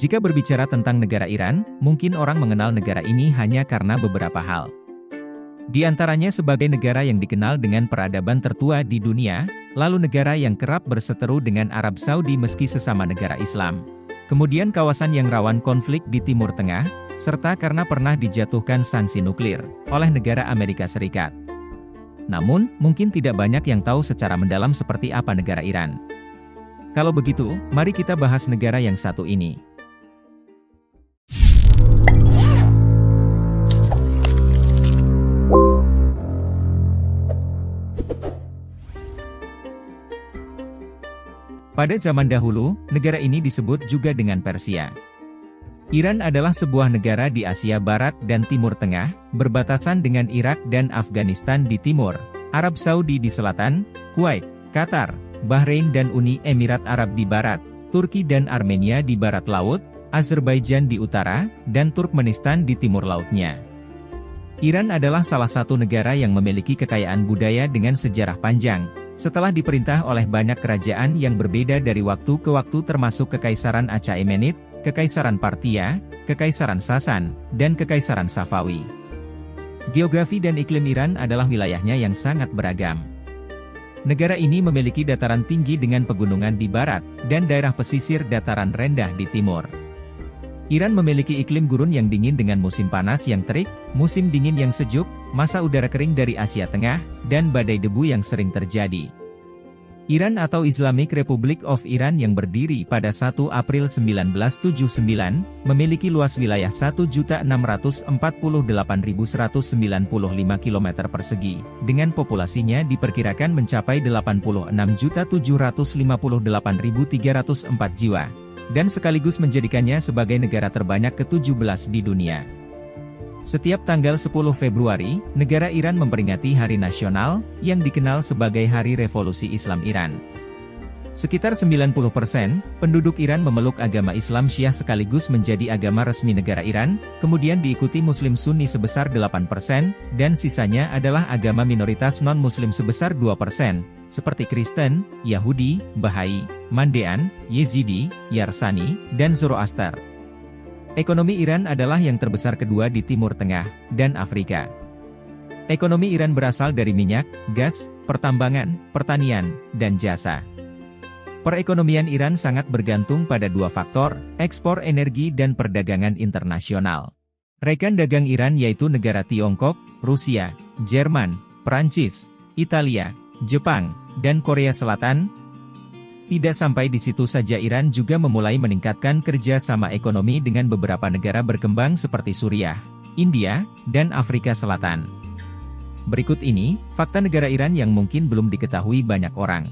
Jika berbicara tentang negara Iran, mungkin orang mengenal negara ini hanya karena beberapa hal. Di antaranya sebagai negara yang dikenal dengan peradaban tertua di dunia, lalu negara yang kerap berseteru dengan Arab Saudi meski sesama negara Islam. Kemudian kawasan yang rawan konflik di Timur Tengah, serta karena pernah dijatuhkan sanksi nuklir oleh negara Amerika Serikat. Namun, mungkin tidak banyak yang tahu secara mendalam seperti apa negara Iran. Kalau begitu, mari kita bahas negara yang satu ini. Pada zaman dahulu, negara ini disebut juga dengan Persia. Iran adalah sebuah negara di Asia Barat dan Timur Tengah, berbatasan dengan Irak dan Afghanistan di timur, Arab Saudi di selatan, Kuwait, Qatar, Bahrain dan Uni Emirat Arab di barat, Turki dan Armenia di barat laut, Azerbaijan di utara, dan Turkmenistan di timur lautnya. Iran adalah salah satu negara yang memiliki kekayaan budaya dengan sejarah panjang, setelah diperintah oleh banyak kerajaan yang berbeda dari waktu ke waktu termasuk Kekaisaran Achaemenid, Kekaisaran Parthia, Kekaisaran Sasan, dan Kekaisaran Safawi. Geografi dan iklim Iran adalah wilayahnya yang sangat beragam. Negara ini memiliki dataran tinggi dengan pegunungan di barat, dan daerah pesisir dataran rendah di timur. Iran memiliki iklim gurun yang dingin dengan musim panas yang terik, musim dingin yang sejuk, masa udara kering dari Asia Tengah, dan badai debu yang sering terjadi. Iran atau Islamic Republic of Iran yang berdiri pada 1 April 1979, memiliki luas wilayah 1.648.195 km persegi, dengan populasinya diperkirakan mencapai 86.758.304 jiwa, dan sekaligus menjadikannya sebagai negara terbanyak ke-17 di dunia. Setiap tanggal 10 Februari, negara Iran memperingati Hari Nasional, yang dikenal sebagai Hari Revolusi Islam Iran. Sekitar 90% penduduk Iran memeluk agama Islam Syiah sekaligus menjadi agama resmi negara Iran, kemudian diikuti Muslim Sunni sebesar 8%, dan sisanya adalah agama minoritas non-Muslim sebesar 2%, seperti Kristen, Yahudi, Bahai, Mandean, Yezidi, Yarsani, dan Zoroaster. Ekonomi Iran adalah yang terbesar kedua di Timur Tengah dan Afrika. Ekonomi Iran berasal dari minyak, gas, pertambangan, pertanian, dan jasa. Perekonomian Iran sangat bergantung pada dua faktor, ekspor energi dan perdagangan internasional. Rekan dagang Iran yaitu negara Tiongkok, Rusia, Jerman, Perancis, Italia, Jepang, dan Korea Selatan. Tidak sampai di situ saja, Iran juga memulai meningkatkan kerja sama ekonomi dengan beberapa negara berkembang seperti Suriah, India, dan Afrika Selatan. Berikut ini, fakta negara Iran yang mungkin belum diketahui banyak orang.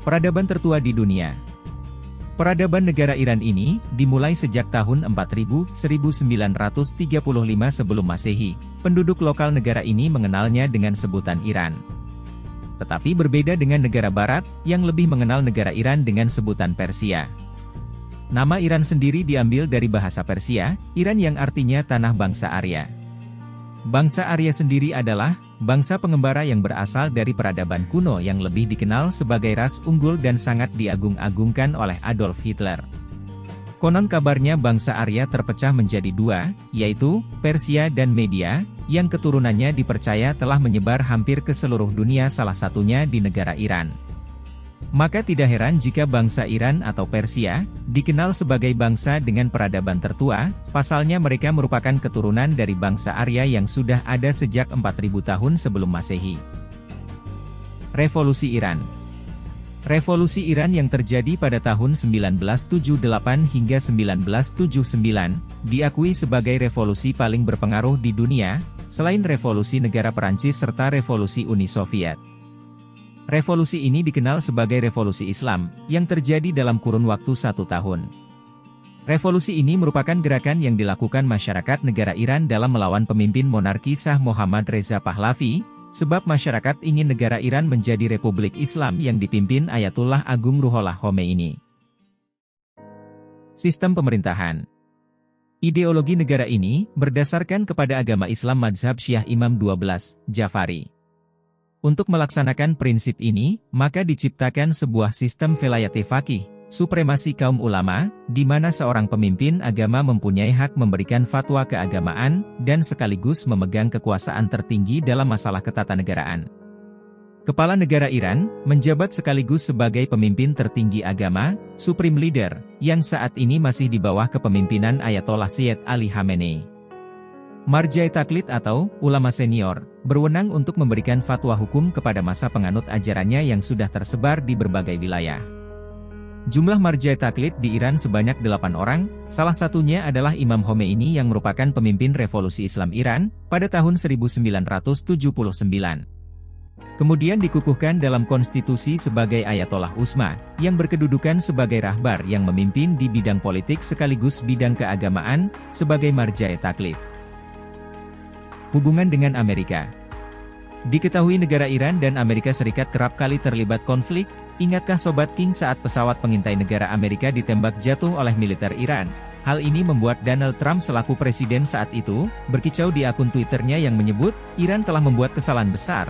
Peradaban tertua di dunia. Peradaban negara Iran ini, dimulai sejak tahun 1935 sebelum Masehi. Penduduk lokal negara ini mengenalnya dengan sebutan Iran. Tetapi berbeda dengan negara barat, yang lebih mengenal negara Iran dengan sebutan Persia. Nama Iran sendiri diambil dari bahasa Persia, Iran yang artinya tanah bangsa Arya. Bangsa Arya sendiri adalah bangsa pengembara yang berasal dari peradaban kuno yang lebih dikenal sebagai ras unggul dan sangat diagung-agungkan oleh Adolf Hitler. Konon kabarnya bangsa Arya terpecah menjadi dua, yaitu Persia dan Media, yang keturunannya dipercaya telah menyebar hampir ke seluruh dunia, salah satunya di negara Iran. Maka tidak heran jika bangsa Iran atau Persia, dikenal sebagai bangsa dengan peradaban tertua, pasalnya mereka merupakan keturunan dari bangsa Arya yang sudah ada sejak 4.000 tahun sebelum Masehi. Revolusi Iran. Revolusi Iran yang terjadi pada tahun 1978 hingga 1979, diakui sebagai revolusi paling berpengaruh di dunia, selain revolusi negara Perancis serta revolusi Uni Soviet. Revolusi ini dikenal sebagai revolusi Islam, yang terjadi dalam kurun waktu 1 tahun. Revolusi ini merupakan gerakan yang dilakukan masyarakat negara Iran dalam melawan pemimpin monarki Shah Mohammad Reza Pahlavi, sebab masyarakat ingin negara Iran menjadi Republik Islam yang dipimpin Ayatullah Agung Ruhollah Khomeini. Sistem pemerintahan. Ideologi negara ini berdasarkan kepada agama Islam Mazhab Syiah Imam 12, Jafari. Untuk melaksanakan prinsip ini, maka diciptakan sebuah sistem velayat faqih, supremasi kaum ulama, di mana seorang pemimpin agama mempunyai hak memberikan fatwa keagamaan, dan sekaligus memegang kekuasaan tertinggi dalam masalah ketatanegaraan. Kepala negara Iran, menjabat sekaligus sebagai pemimpin tertinggi agama, Supreme Leader, yang saat ini masih di bawah kepemimpinan Ayatollah Syed Ali Khamenei. Marjai Taklid atau ulama senior, berwenang untuk memberikan fatwa hukum kepada masa penganut ajarannya yang sudah tersebar di berbagai wilayah. Jumlah marjai taklid di Iran sebanyak 8 orang, salah satunya adalah Imam Khomeini yang merupakan pemimpin revolusi Islam Iran, pada tahun 1979. Kemudian dikukuhkan dalam konstitusi sebagai Ayatollah Uzma, yang berkedudukan sebagai rahbar yang memimpin di bidang politik sekaligus bidang keagamaan, sebagai marjai taklid. Hubungan dengan Amerika. Diketahui negara Iran dan Amerika Serikat kerap kali terlibat konflik. Ingatkah Sobat King saat pesawat pengintai negara Amerika ditembak jatuh oleh militer Iran? Hal ini membuat Donald Trump selaku presiden saat itu, berkicau di akun Twitternya yang menyebut, Iran telah membuat kesalahan besar.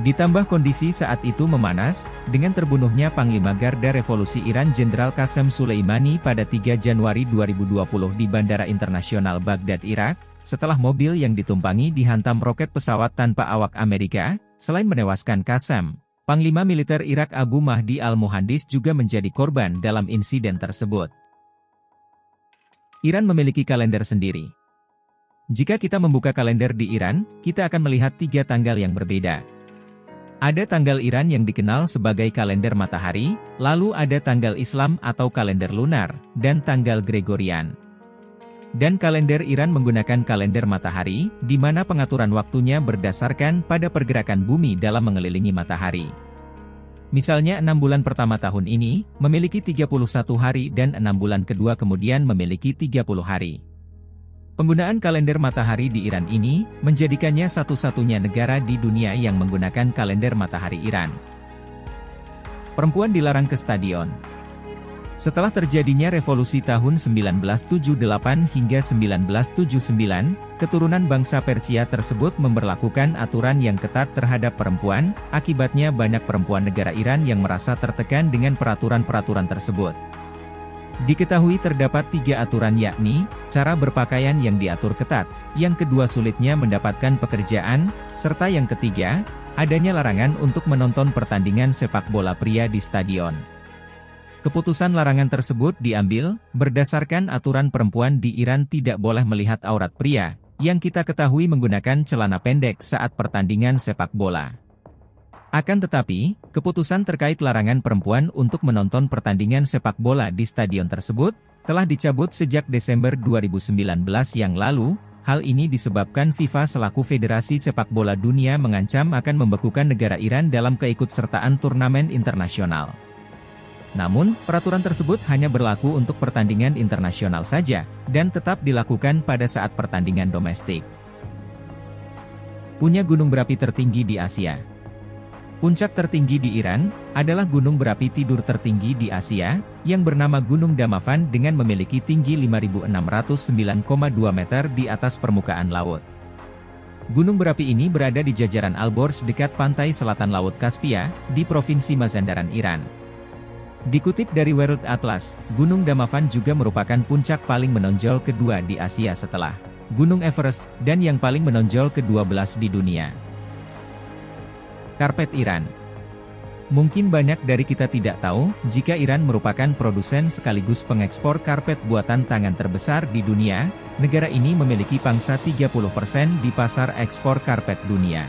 Ditambah kondisi saat itu memanas, dengan terbunuhnya Panglima Garda Revolusi Iran Jenderal Qasem Soleimani pada 3 Januari 2020 di Bandara Internasional Baghdad, Irak, setelah mobil yang ditumpangi dihantam roket pesawat tanpa awak Amerika. Selain menewaskan Qasem, Panglima Militer Irak Abu Mahdi al-Muhandis juga menjadi korban dalam insiden tersebut. Iran memiliki kalender sendiri. Jika kita membuka kalender di Iran, kita akan melihat 3 tanggal yang berbeda. Ada tanggal Iran yang dikenal sebagai kalender matahari, lalu ada tanggal Islam atau kalender lunar, dan tanggal Gregorian. Dan kalender Iran menggunakan kalender matahari, di mana pengaturan waktunya berdasarkan pada pergerakan bumi dalam mengelilingi matahari. Misalnya 6 bulan pertama tahun ini, memiliki 31 hari dan 6 bulan kedua kemudian memiliki 30 hari. Penggunaan kalender matahari di Iran ini, menjadikannya satu-satunya negara di dunia yang menggunakan kalender matahari Iran. Perempuan dilarang ke stadion. Setelah terjadinya revolusi tahun 1978 hingga 1979, keturunan bangsa Persia tersebut memberlakukan aturan yang ketat terhadap perempuan, akibatnya banyak perempuan negara Iran yang merasa tertekan dengan peraturan-peraturan tersebut. Diketahui terdapat 3 aturan yakni, cara berpakaian yang diatur ketat, yang kedua sulitnya mendapatkan pekerjaan, serta yang ketiga, adanya larangan untuk menonton pertandingan sepak bola pria di stadion. Keputusan larangan tersebut diambil, berdasarkan aturan perempuan di Iran tidak boleh melihat aurat pria, yang kita ketahui menggunakan celana pendek saat pertandingan sepak bola. Akan tetapi, keputusan terkait larangan perempuan untuk menonton pertandingan sepak bola di stadion tersebut, telah dicabut sejak Desember 2019 yang lalu. Hal ini disebabkan FIFA selaku Federasi Sepak Bola Dunia mengancam akan membekukan negara Iran dalam keikutsertaan turnamen internasional. Namun, peraturan tersebut hanya berlaku untuk pertandingan internasional saja, dan tetap dilakukan pada saat pertandingan domestik. Punya gunung berapi tertinggi di Asia. Puncak tertinggi di Iran, adalah gunung berapi tidur tertinggi di Asia, yang bernama Gunung Damavand dengan memiliki tinggi 5.609,2 meter di atas permukaan laut. Gunung berapi ini berada di jajaran Alborz dekat pantai selatan Laut Kaspia, di Provinsi Mazandaran, Iran. Dikutip dari World Atlas, Gunung Damavand juga merupakan puncak paling menonjol kedua di Asia setelah Gunung Everest, dan yang paling menonjol ke-12 di dunia. Karpet Iran. Mungkin banyak dari kita tidak tahu, jika Iran merupakan produsen sekaligus pengekspor karpet buatan tangan terbesar di dunia, negara ini memiliki pangsa 30% di pasar ekspor karpet dunia.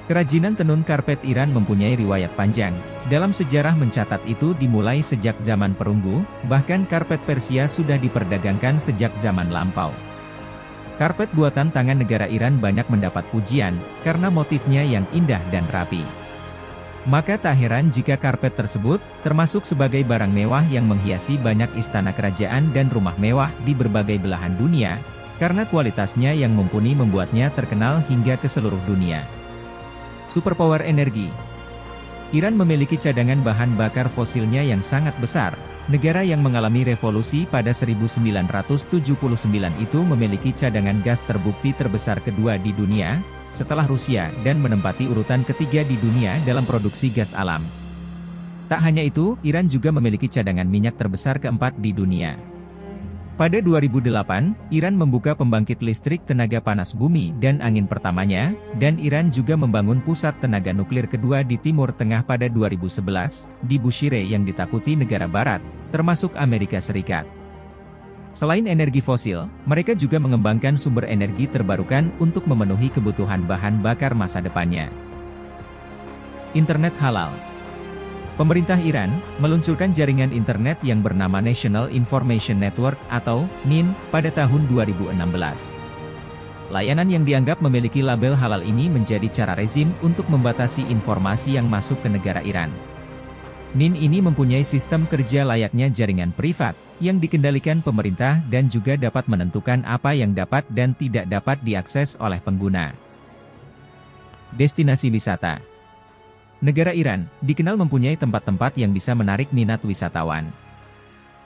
Kerajinan tenun karpet Iran mempunyai riwayat panjang, dalam sejarah mencatat itu dimulai sejak zaman perunggu, bahkan karpet Persia sudah diperdagangkan sejak zaman lampau. Karpet buatan tangan negara Iran banyak mendapat pujian, karena motifnya yang indah dan rapi. Maka tak heran jika karpet tersebut, termasuk sebagai barang mewah yang menghiasi banyak istana kerajaan dan rumah mewah di berbagai belahan dunia, karena kualitasnya yang mumpuni membuatnya terkenal hingga ke seluruh dunia. Superpower energi. Iran memiliki cadangan bahan bakar fosilnya yang sangat besar. Negara yang mengalami revolusi pada 1979 itu memiliki cadangan gas terbukti terbesar kedua di dunia, setelah Rusia dan menempati urutan ketiga di dunia dalam produksi gas alam. Tak hanya itu, Iran juga memiliki cadangan minyak terbesar keempat di dunia. Pada 2008, Iran membuka pembangkit listrik tenaga panas bumi dan angin pertamanya, dan Iran juga membangun pusat tenaga nuklir kedua di Timur Tengah pada 2011, di Bushehr yang ditakuti negara barat, termasuk Amerika Serikat. Selain energi fosil, mereka juga mengembangkan sumber energi terbarukan untuk memenuhi kebutuhan bahan bakar masa depannya. Internet halal. Pemerintah Iran meluncurkan jaringan internet yang bernama National Information Network atau NIN pada tahun 2016. Layanan yang dianggap memiliki label halal ini menjadi cara rezim untuk membatasi informasi yang masuk ke negara Iran. NIN ini mempunyai sistem kerja layaknya jaringan privat, yang dikendalikan pemerintah dan juga dapat menentukan apa yang dapat dan tidak dapat diakses oleh pengguna. Destinasi wisata. Negara Iran dikenal mempunyai tempat-tempat yang bisa menarik minat wisatawan.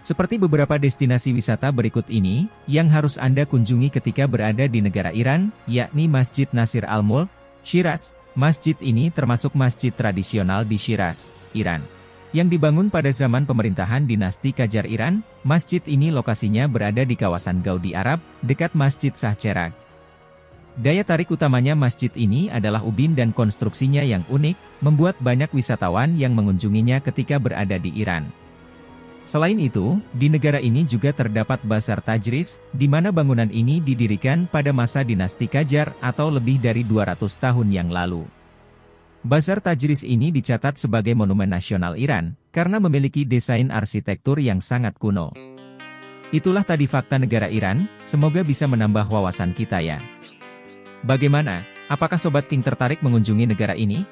Seperti beberapa destinasi wisata berikut ini, yang harus Anda kunjungi ketika berada di negara Iran, yakni Masjid Nasir Al-Mulk, Shiraz. Masjid ini termasuk masjid tradisional di Shiraz, Iran. Yang dibangun pada zaman pemerintahan dinasti Qajar Iran, masjid ini lokasinya berada di kawasan Gaudi Arab, dekat Masjid Shah Cheragh. Daya tarik utamanya masjid ini adalah ubin dan konstruksinya yang unik, membuat banyak wisatawan yang mengunjunginya ketika berada di Iran. Selain itu, di negara ini juga terdapat Bazar Tajris, di mana bangunan ini didirikan pada masa dinasti Qajar atau lebih dari 200 tahun yang lalu. Bazar Tajris ini dicatat sebagai monumen nasional Iran, karena memiliki desain arsitektur yang sangat kuno. Itulah tadi fakta negara Iran, semoga bisa menambah wawasan kita ya. Bagaimana? Apakah Sobat King tertarik mengunjungi negara ini?